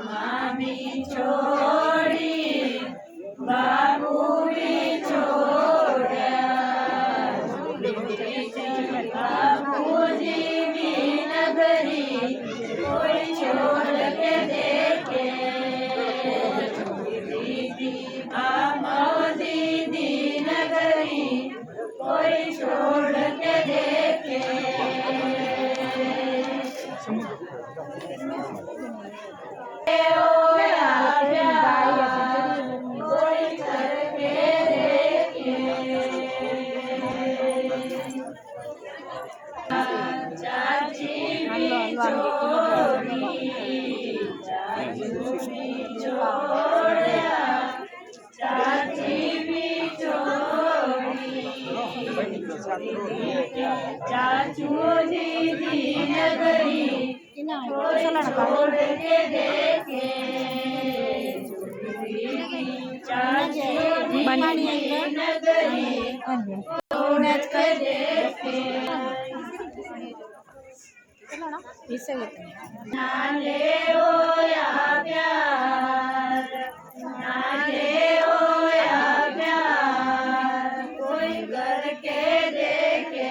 मामी छोड़ी बाबू भी छोड़ा बाबूजी भी नगरी कोई छोड़ के देखे दीदी दीदी नगरी कोई छोड़ के देखे चाची भी छोड़ी चाचू भी छोड़ा चाची भी छोड़ी चाचू दीदी नगरी कोई छोड़ के देखे चाची दीदी नगरी छोड़ के देखे नाले ओ या प्यार नाले ओ या प्यार कोई करके देखे